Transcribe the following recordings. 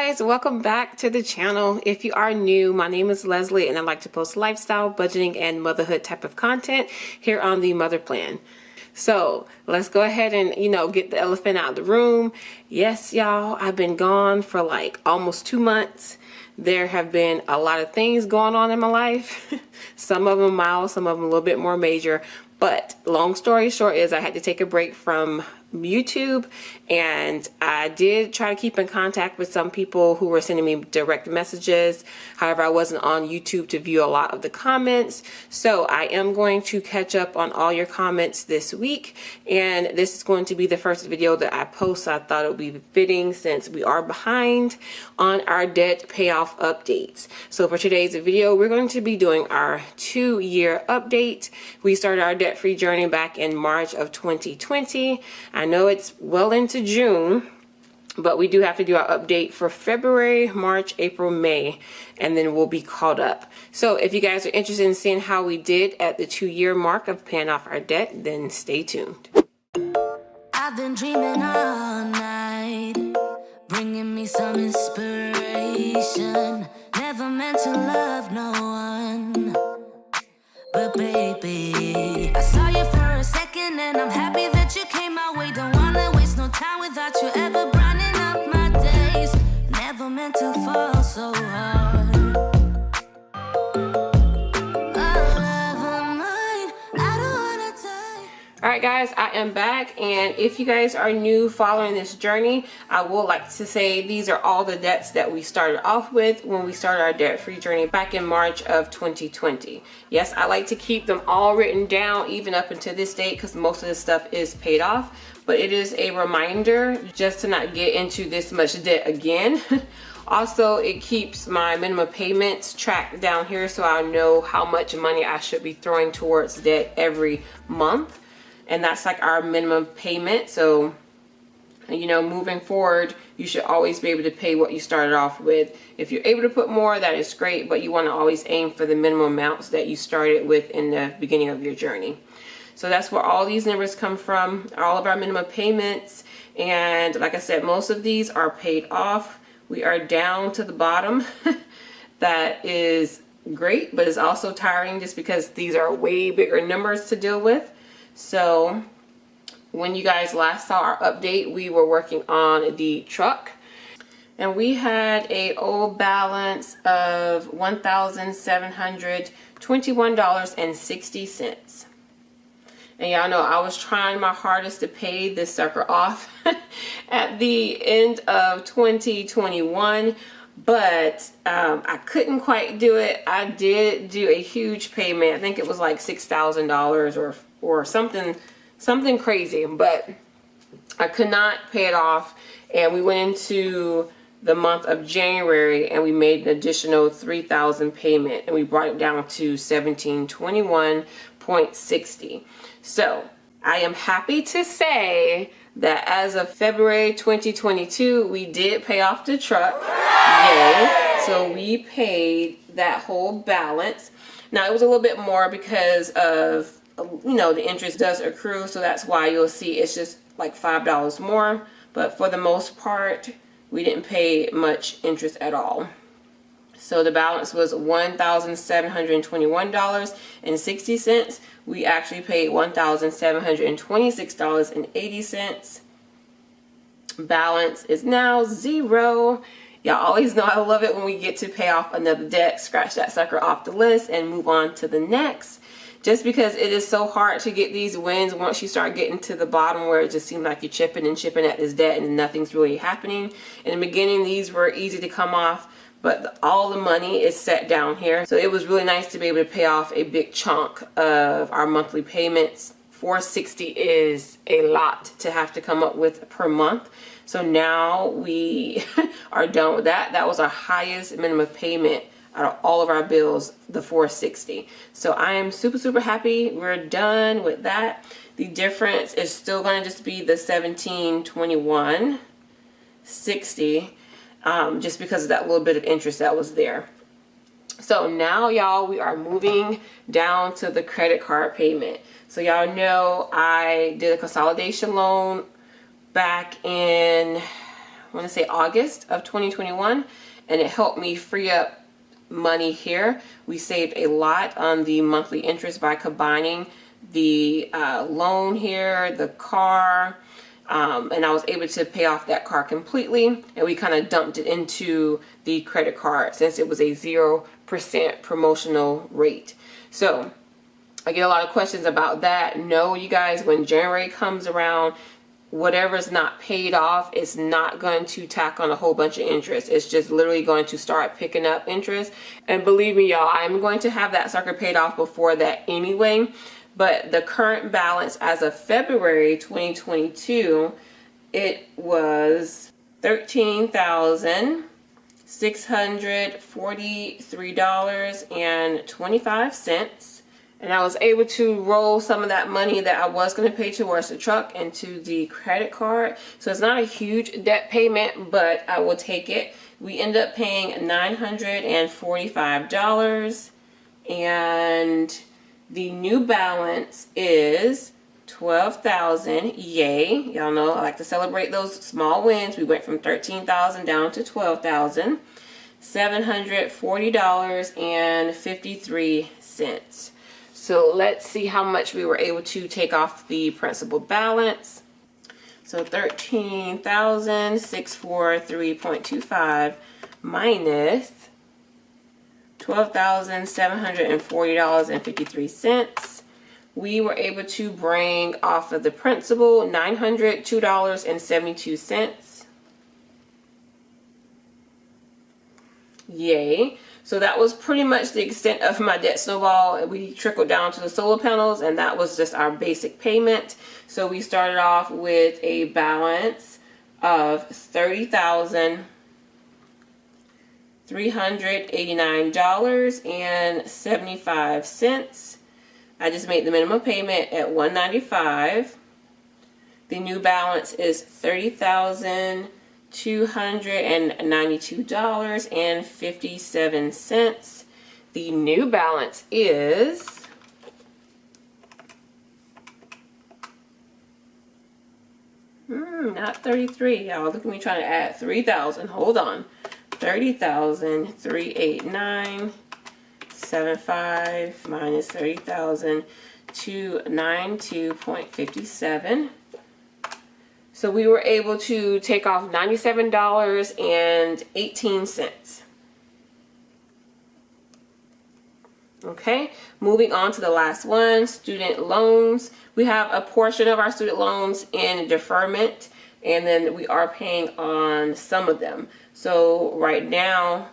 guys, welcome back to the channel. If you are new, my name is Leslie and I like to post lifestyle, budgeting, and motherhood type of content here on the Mother Plan. So let's go ahead and, get the elephant out of the room. Yes, y'all, I've been gone for like almost 2 months. There have been a lot of things going on in my life. Some of them mild, some of them a little bit more major. But long story short is I had to take a break from YouTube, and I did try to keep in contact with some people who were sending me direct messages. However, I wasn't on YouTube to view a lot of the comments. So I am going to catch up on all your comments this week, and this is going to be the first video that I post. So I thought it would be fitting since we are behind on our debt payoff updates. So for today's video, we're going to be doing our 2-year update. We started our debt-free journey back in March of 2020. I know it's well into June, but we do have to do our update for February, March, April, May, and then we'll be caught up. So if you guys are interested in seeing how we did at the 2-year mark of paying off our debt, then stay tuned. I've been dreaming all night, bringing me some inspiration. Never meant to love no one, but baby, I saw you for a second and I'm happy that you came my way. Don't wanna waste no time without you ever brightening up my days. Never meant to fall so hard. Alright guys, I am back, and if you guys are new following this journey, I would like to say these are all the debts that we started off with when we started our debt-free journey back in March of 2020. Yes, I like to keep them all written down even up until this date because most of this stuff is paid off, but it is a reminder just to not get into this much debt again. Also, it keeps my minimum payments tracked down here so I know how much money I should be throwing towards debt every month. And that's like our minimum payment. So, moving forward, you should always be able to pay what you started off with. If you're able to put more, that is great, but you want to always aim for the minimum amounts that you started with in the beginning of your journey. So that's where all these numbers come from, all of our minimum payments. And like I said, most of these are paid off. We are down to the bottom. That is great, but it's also tiring just because these are way bigger numbers to deal with. So when you guys last saw our update, we were working on the truck, and we had a old balance of $1,721.60. And y'all know I was trying my hardest to pay this sucker off at the end of 2021, but I couldn't quite do it. I did do a huge payment. I think it was like $6,000 or something crazy, but I could not pay it off. And we went into the month of January and we made an additional $3,000 payment, and we brought it down to $1,721.60. So I am happy to say that as of February 2022, we did pay off the truck. Yay. So we paid that whole balance. Now it was a little bit more because of, the interest does accrue. So that's why you'll see it's just like $5 more. But for the most part, we didn't pay much interest at all. So the balance was $1,721.60. We actually paid $1,726.80. Balance is now $0. Y'all always know I love it when we get to pay off another debt, scratch that sucker off the list, and move on to the next. Just because it is so hard to get these wins once you start getting to the bottom where it just seems like you're chipping and chipping at this debt and nothing's really happening. In the beginning, these were easy to come off, but all the money is set down here. So it was really nice to be able to pay off a big chunk of our monthly payments. $460 is a lot to have to come up with per month. So now we are done with that. That was our highest minimum payment out of all of our bills, the $460. So I am super happy we're done with that. The difference is still going to just be the $1,721.60, just because of that little bit of interest that was there. So now, y'all, we are moving down to the credit card payment. So y'all know I did a consolidation loan back in want to say August of 2021, and it helped me free up money here. We saved a lot on the monthly interest by combining the loan here, the car, and I was able to pay off that car completely, and we kind of dumped it into the credit card since it was a 0% promotional rate. So I get a lot of questions about that. No, you guys, when January comes around, whatever's not paid off is not going to tack on a whole bunch of interest. It's just literally going to start picking up interest. And believe me, y'all, I'm going to have that sucker paid off before that anyway. But the current balance as of February 2022, it was $13,643.25. And I was able to roll some of that money that I was going to pay towards the truck into the credit card. So it's not a huge debt payment, but I will take it. We end up paying $945, and the new balance is $12,000. Yay. Y'all know I like to celebrate those small wins. We went from $13,000 down to $12,740.53. So let's see how much we were able to take off the principal balance. So $13,643.25 minus $12,740.53. We were able to bring off of the principal $902.72. Yay. So that was pretty much the extent of my debt snowball. We trickled down to the solar panels, and that was just our basic payment. So we started off with a balance of $30,389.75. I just made the minimum payment at $195. The new balance is $30,292.57. The new balance is not 33, y'all. Look at me trying to add 3,000. Hold on. 30,389.75 minus 30,292.57. So we were able to take off $97.18. Okay, moving on to the last one, student loans. We have a portion of our student loans in deferment, and then we are paying on some of them. So right now,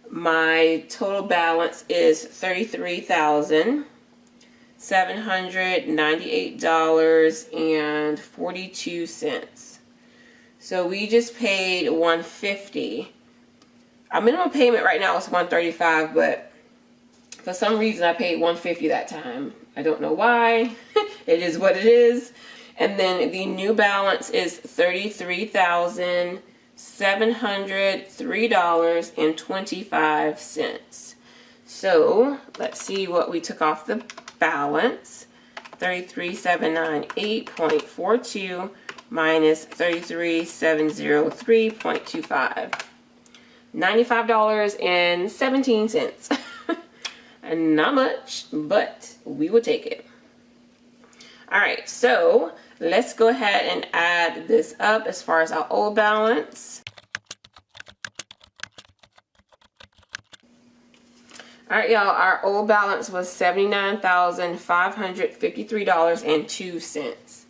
my total balance is $33,798.42. So we just paid $150. Our minimum payment right now is $135, but for some reason I paid $150 that time. I don't know why. It is what it is. And then the new balance is $33,703.25. So let's see what we took off the balance. 33,798.42 minus 33,703.25. $95.17. And not much, but we will take it. All right, so let's go ahead and add this up as far as our old balance. All right, y'all, our old balance was $79,553.02.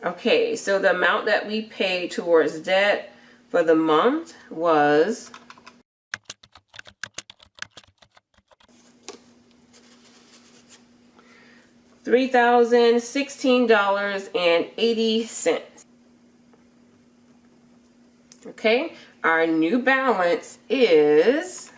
Okay, so the amount that we paid towards debt for the month was $3,016.80. Okay, our new balance is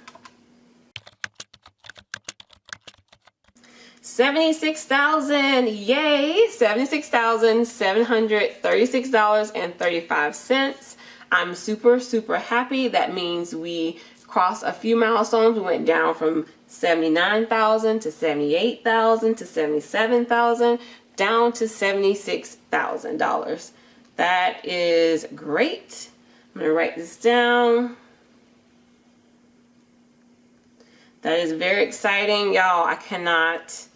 $76,000. Yay! $76,736.35. I'm super happy. That means we crossed a few milestones. We went down from $79,000 to $78,000 to $77,000 down to $76,000. That is great. I'm going to write this down. That is very exciting, y'all. I cannot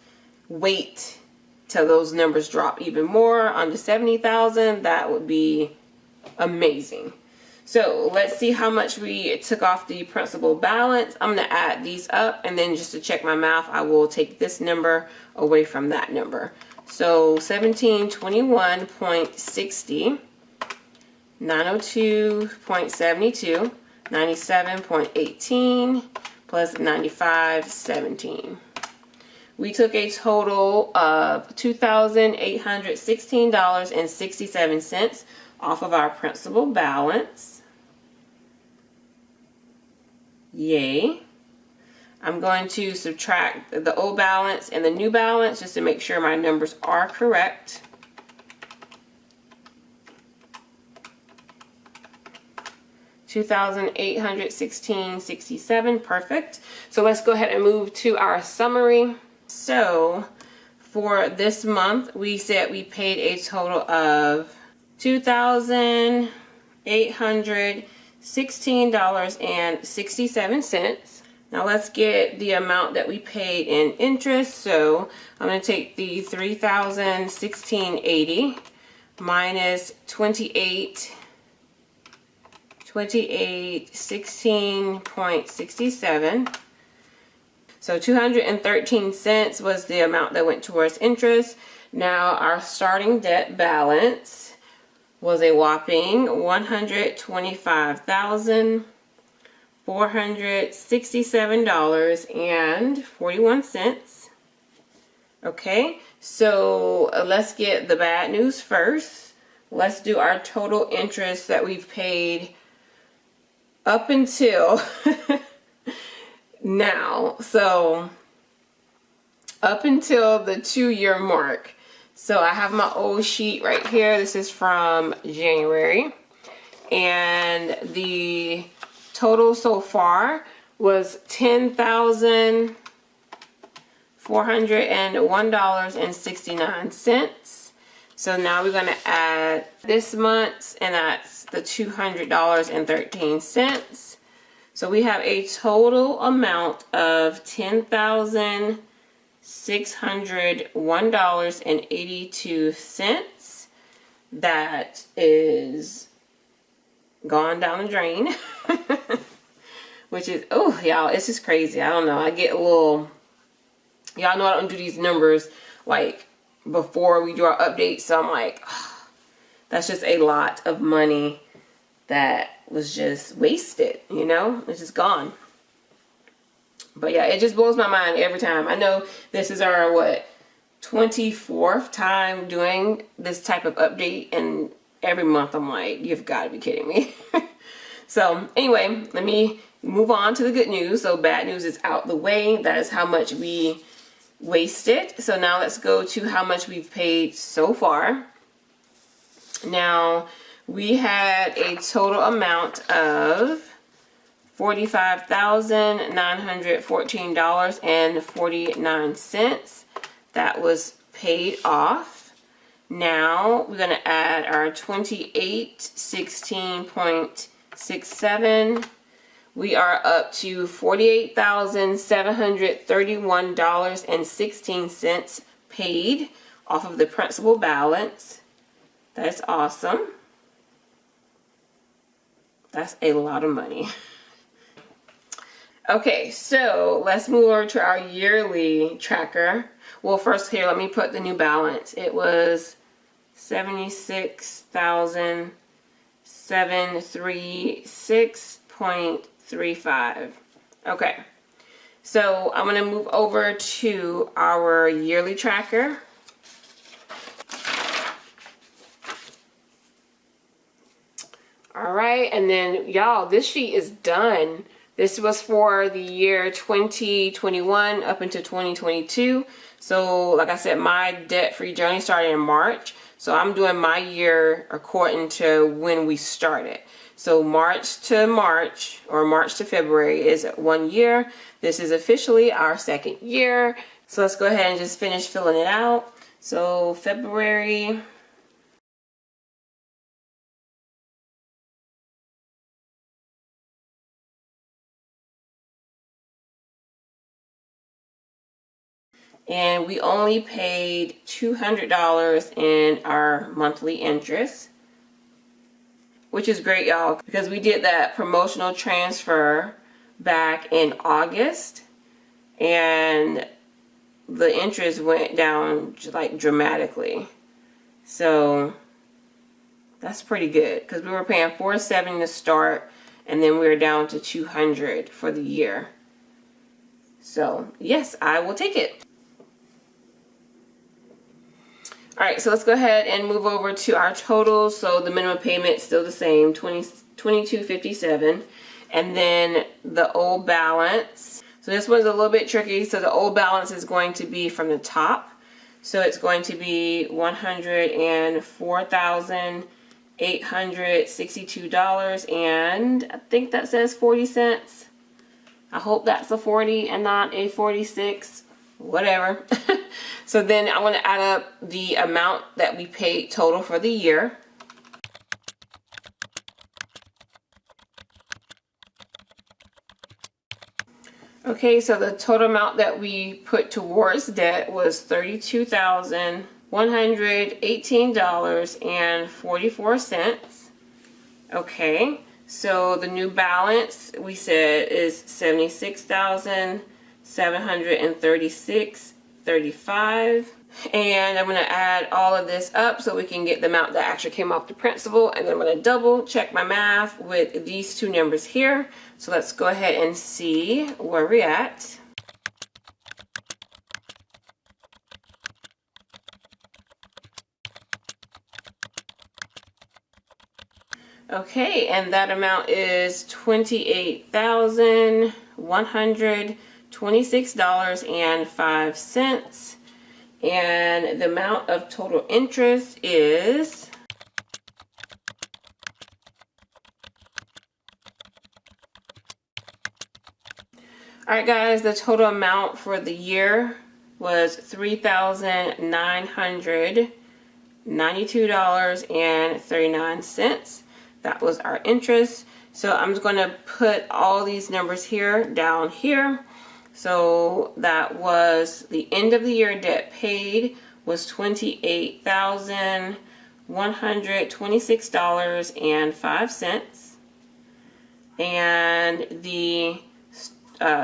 wait till those numbers drop even more under 70,000. That would be amazing. So let's see how much we took off the principal balance. I'm going to add these up, and then just to check my math, I will take this number away from that number. So 1721.60, 902.72, 97.18 plus 95.17. We took a total of $2,816.67 off of our principal balance. Yay. I'm going to subtract the old balance and the new balance just to make sure my numbers are correct. $2,816.67, perfect. So let's go ahead and move to our summary. So for this month, we said we paid a total of $2,816.67. Now let's get the amount that we paid in interest. So I'm going to take the $3,016.80 minus 2816.67. So 213 cents was the amount that went towards interest. Now our starting debt balance was a whopping $125,467.41. Okay, so let's get the bad news first. Let's do our total interest that we've paid up until now. So up until the 2-year mark. So I have my old sheet right here. This is from January. And the total so far was $10,401.69. So now we're going to add this month's, and that's the $200.13. So we have a total amount of $10,601.82. That is gone down the drain. Which is, oh, y'all, it's just crazy. I don't know. I get a little, y'all know I don't do these numbers like before we do our updates. So I'm like, oh, that's just a lot of money that was just wasted, you know? It's just gone. But yeah, it just blows my mind every time. I know this is our, 24th time doing this type of update, and every month I'm like, you've got to be kidding me. So anyway, let me move on to the good news. So bad news is out the way. That is how much we wasted. So now let's go to how much we've paid so far. Now, we had a total amount of $45,914.49. That was paid off. Now we're going to add our $2,816.67. We are up to $48,731.16 paid off of the principal balance. That's awesome. That's a lot of money. Okay, so let's move over to our yearly tracker. Well, first here, let me put the new balance. It was $76,736.35. Okay, so I'm going to move over to our yearly tracker. All right, and then y'all, this sheet is done. This was for the year 2021 up into 2022. So like I said, my debt-free journey started in March. So I'm doing my year according to when we started. So March to March, or March to February, is 1 year. This is officially our 2nd year. So let's go ahead and just finish filling it out. So February and we only paid $200 in our monthly interest, which is great, y'all, because we did that promotional transfer back in August, and the interest went down like dramatically. So that's pretty good, because we were paying $470 to start, and then we were down to $200 for the year. So yes, I will take it. All right, so let's go ahead and move over to our totals. So the minimum payment is still the same, $22.57, and then the old balance. So this one's a little bit tricky. So the old balance is going to be from the top. So it's going to be $104,862, and I think that says 40 cents. I hope that's a 40 and not a 46, whatever. So then I want to add up the amount that we paid total for the year. Okay, so the total amount that we put towards debt was $32,118.44. Okay, so the new balance we said is $76,736.35. And I'm going to add all of this up so we can get the amount that actually came off the principal. And then I'm going to double check my math with these two numbers here. So let's go ahead and see where we're at. Okay, and that amount is $28,126.05. And the amount of total interest is alright guys, the total amount for the year was $3,992.39. That was our interest. So I'm just going to put all these numbers here down here. So that was the end of the year debt paid was $28,126.05. And the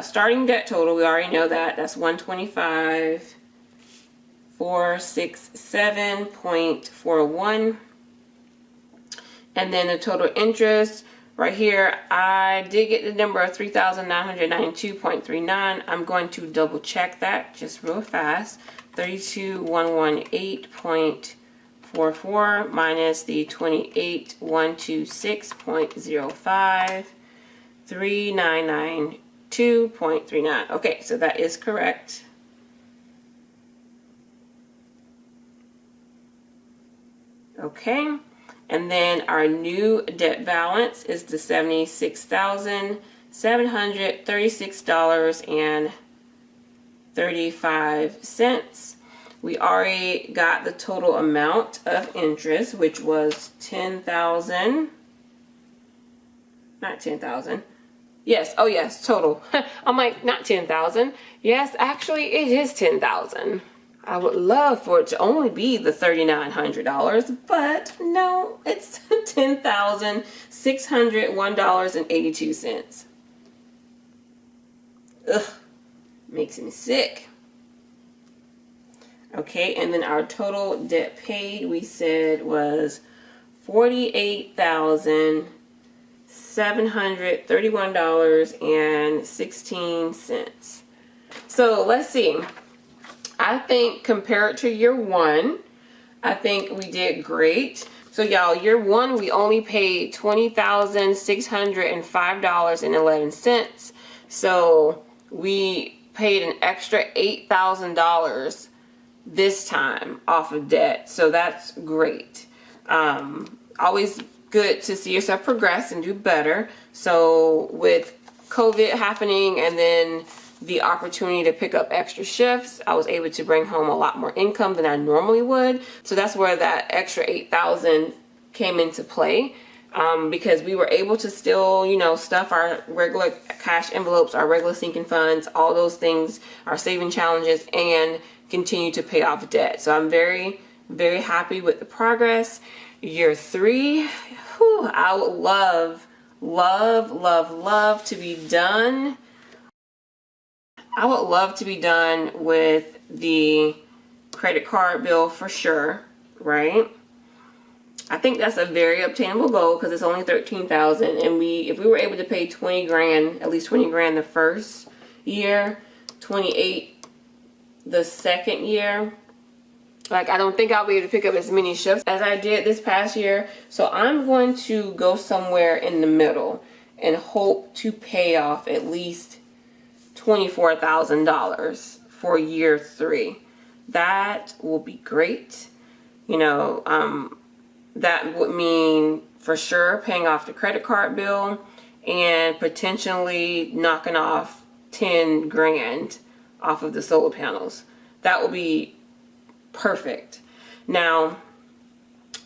starting debt total, we already know that, that's $125,467.41. And then the total interest, right here, I did get the number of $3,992.39. I'm going to double check that just real fast. 32,118.44 minus the 28,126.05, 3,992.39. Okay, so that is correct. Okay. And then our new debt balance is the $76,736.35. We already got the total amount of interest, which was not 10,000. Yes, oh yes, total. I'm like, not 10,000. Yes, actually it is 10,000. I would love for it to only be the $3,900, but no, it's $10,601.82. Ugh, makes me sick. Okay, and then our total debt paid, we said, was $48,731.16. So let's see. I think compared to year one, I think we did great. So y'all, year one, we only paid $20,605.11. So we paid an extra $8,000 this time off of debt. So that's great. Always good to see yourself progress and do better. So with COVID happening and then the opportunity to pick up extra shifts, I was able to bring home a lot more income than I normally would. So that's where that extra $8,000 came into play. because we were able to still, you know, stuff our regular cash envelopes, our regular sinking funds, all those things, our saving challenges, and continue to pay off debt. So I'm very, very happy with the progress. Year 3, whew, I would love to be done. I would love to be done with the credit card bill for sure, right? I think that's a very obtainable goal because it's only $13,000, and if we were able to pay 20 grand, at least 20 grand the first year, 28 the second year, like, I don't think I'll be able to pick up as many shifts as I did this past year. So I'm going to go somewhere in the middle and hope to pay off at least $24,000 for year 3. That will be great. You know, that would mean for sure paying off the credit card bill and potentially knocking off 10 grand off of the solar panels. That will be perfect. Now,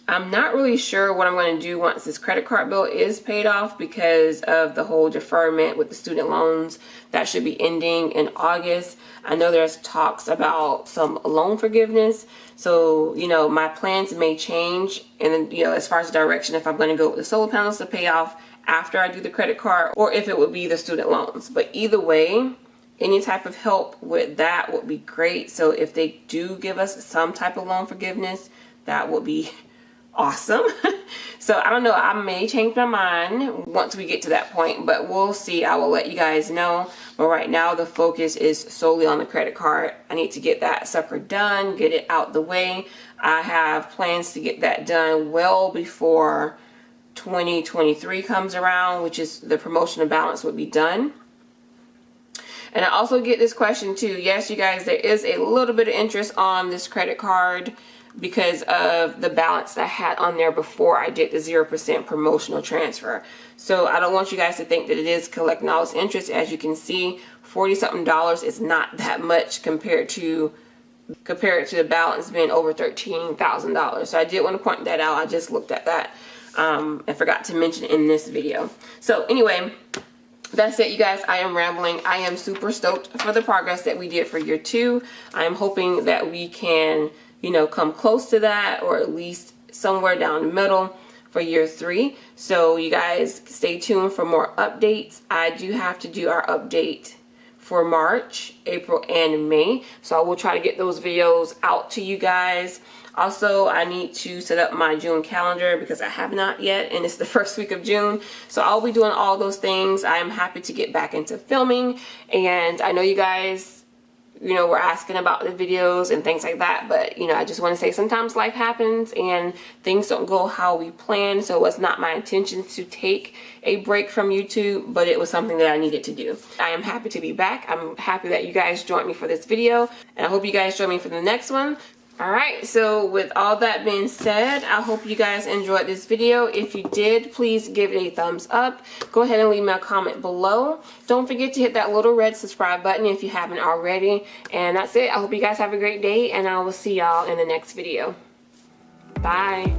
I'm not really sure what I'm going to do once this credit card bill is paid off because of the whole deferment with the student loans. That should be ending in August. I know there's talks about some loan forgiveness. So, you know, my plans may change. And then, you know, as far as direction, if I'm going to go with the solar panels to pay off after I do the credit card, or if it would be the student loans. But either way, any type of help with that would be great. So if they do give us some type of loan forgiveness, that would be awesome. So I don't know, I may change my mind once we get to that point, but we'll see. I will let you guys know. But right now the focus is solely on the credit card. I need to get that sucker done, get it out the way. I have plans to get that done well before 2023 comes around, which is the promotional balance would be done. And I also get this question too. Yes, you guys, there is a little bit of interest on this credit card because of the balance that I had on there before I did the 0% promotional transfer. So I don't want you guys to think that it is collecting all this interest. As you can see, $40-something is not that much compared to the balance being over $13,000. So I did want to point that out. I just looked at that and forgot to mention it in this video. So anyway, that's it, you guys. I am rambling. I am super stoked for the progress that we did for year 2. I am hoping that we can, you know, come close to that, or at least somewhere down the middle for year 3. So you guys stay tuned for more updates. I do have to do our update for March, April, and May. So I will try to get those videos out to you guys. Also, I need to set up my June calendar because I have not yet, and it's the first week of June. So I'll be doing all those things. I am happy to get back into filming, and I know you guys, you know, were asking about the videos and things like that, but, you know, I just want to say sometimes life happens and things don't go how we plan. So it was not my intention to take a break from YouTube, but it was something that I needed to do. I am happy to be back. I'm happy that you guys joined me for this video, and I hope you guys join me for the next one. Alright, so with all that being said, I hope you guys enjoyed this video. If you did, please give it a thumbs up. Go ahead and leave me a comment below. Don't forget to hit that little red subscribe button if you haven't already. And that's it. I hope you guys have a great day, and I will see y'all in the next video. Bye.